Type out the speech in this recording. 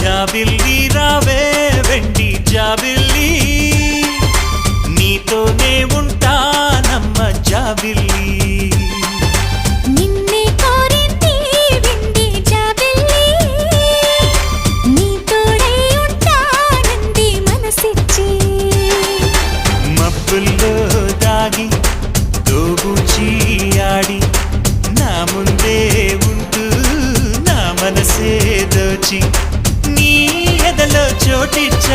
జాబిల్లి రావే వెండి జాబిల్లి నీతోనే ఉంటానమ్మ జాబిల్లి నిన్నే కోరింది వెండి జాబిల్లి నీ తోడై ఉంటానంది మనసిచ్చి మబ్బుల్లో దాగి దోబూచి ఆడి నా ముందే ఉంటూ నా మనసే దోచి నీ ఎదలో చోటిచ్చ